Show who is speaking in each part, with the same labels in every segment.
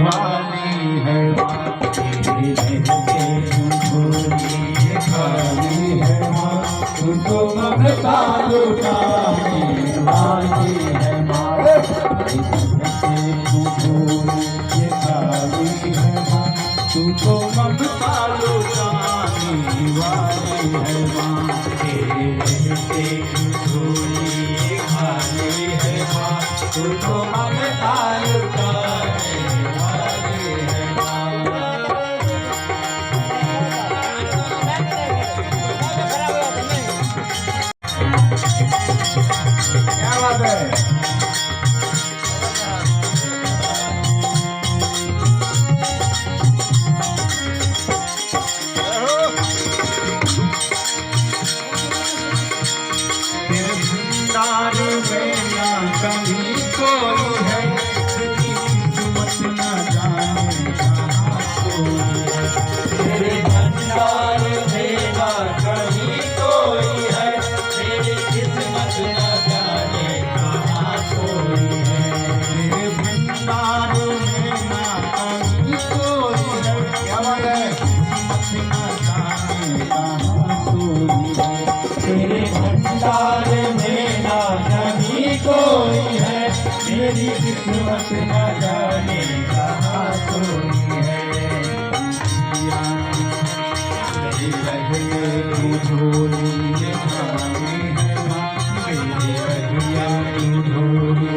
Speaker 1: वाली है माँ, तेरे रहते झूली खाली है माँ, तू तो ममता लुटाने वाली है माँ, तेरे रहते झूली खाली है माँ, तू तो ममता लुटाने वाली है माँ, तेरे रहते झूली खाली है माँ, तू तो ममता लुटाने वाली है माँ। क्या बात है? तेरे भंडार में ना कहीं कोई है, तेरी किस्मत ना जाने कहाँ कोई है। तेरे भंडार में ना कहीं कोई है, तेरी किस्मत ना जाने कहाँ कोई है। तेरे भंडार में ना कहीं कोई है, क्या बात है? किस्मत ना जाने कहाँ कोई है। तेरे भंडार में ना कहीं कोई है, मेरी किस्मत न जाने कहाँ कोई है। मेरे रहते तू झोली खाली है माँ, मेरे रहिया तू झोली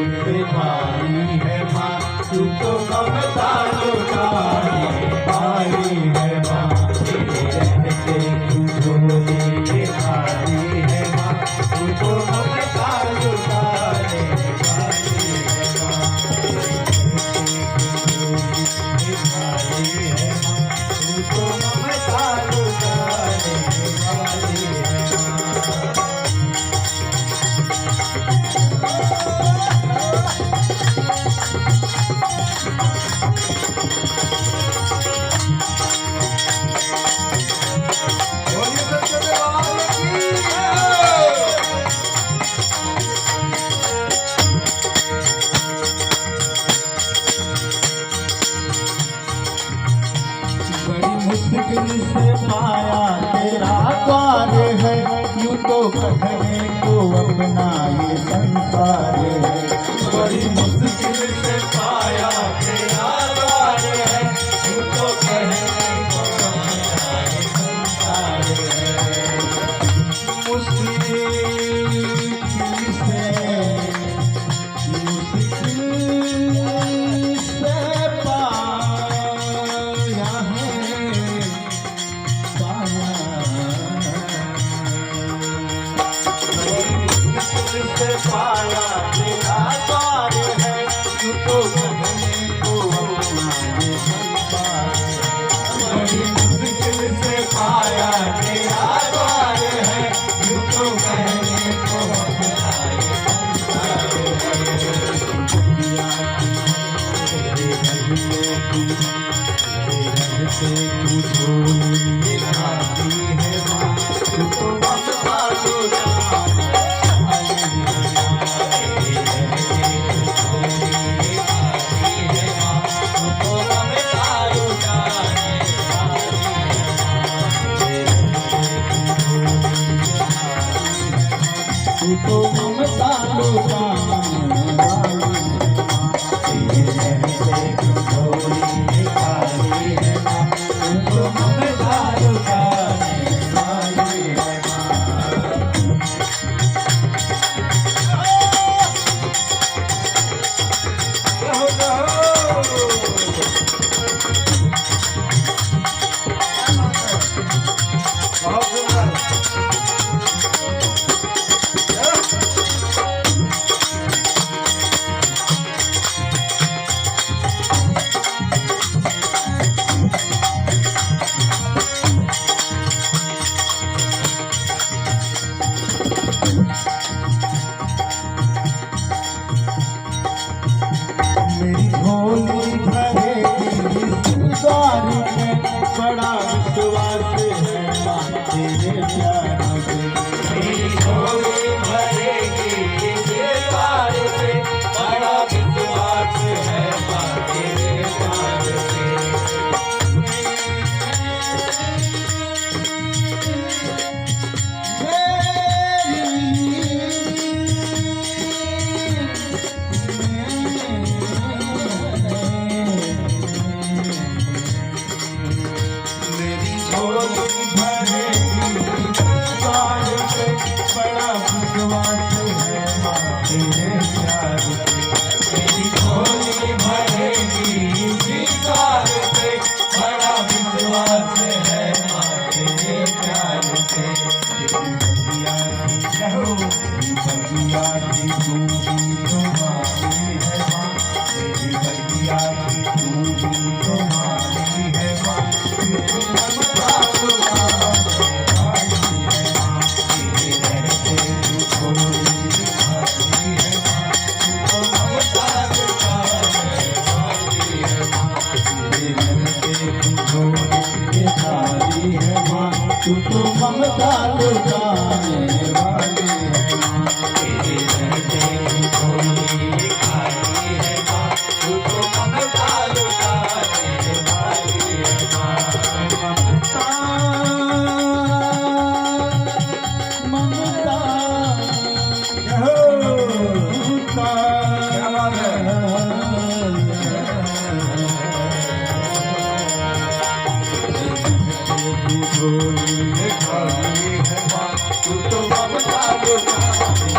Speaker 1: खाली है माँ, तू तो ममता लुटाने वाली है माँ, मेरे रहते तू झोली खाली है माँ, तू तो ममता लुटाने वाली है माँ, खाली है माँ, तू तो ममता लुटाने वाली है माँ। बोलिए सच्चे दरबार की बड़ी मुश्किल से पाया तेरा द्वार है, यूं तो कहने को अपना ये संसार है। बड़ी मुश्किल से पाया तेरा द्वार है, यूं तो कहने को अपना ये संसार है। मुश्किल से पाया है, पाया तेरा द्वार है, तू तो कहने को अपना ये संसार है। बड़ी मुश्किल से पाया तेरा द्वार है, तू तो कहने को अपना ये संसार है। तेरे रहते तू झोली खाती है माँ, तू तो ममता लुटाने वाली है माँ, तेरे रहते तू झोली खाती है माँ, तू तो ममता लुटाने वाली है माँ, तेरे रहते तू झोली खाती है माँ, तू तो ममता लुटाने वाली है माँ, तेरे रहते तू झोली खाती है माँ, तू तो ममता लुटाने स्वीकार पे बड़ा विश्वास है माँ तेरे प्यार पे बगिया की तू ही तो मानी है माँ तेरी बगिया की तू ही तो मानी है माँ तेरी ममता तू तो ममता लुटाने वाली है माँ तेरे रहते थोड़ी खाली है माँ तू तो ममता लुटाने वाली है माँ ममता ममता तू तो ममता लुटाने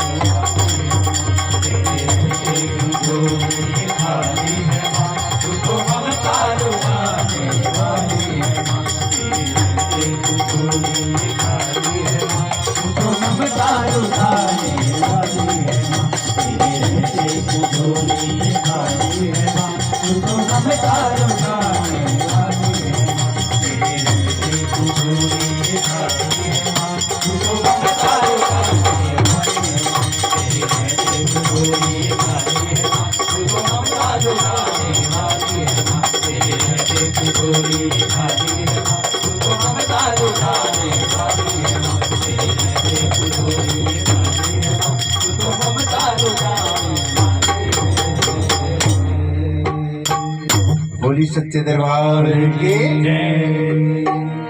Speaker 1: खाली है माँ तू तो ममता लुटाने वाली है माँ तेरे खाली है माँ तू तो ममता लुटाने वाली है माँ तेरे खाली है माँ तू तो ममता लुटाने वाली है माँ तेरे खाली है माँ तू तो ममता लुटाने वाली है माँ तेरे खाली है माँ तू तो ममता लुटाने वाली है माँ तेरे खाली है माँ तू तो ममता लुटाने वाली है माँ तेरे खाली है माँ तू तो ममता लुटाने वाली है। बोली सच्चे दरबार की जय।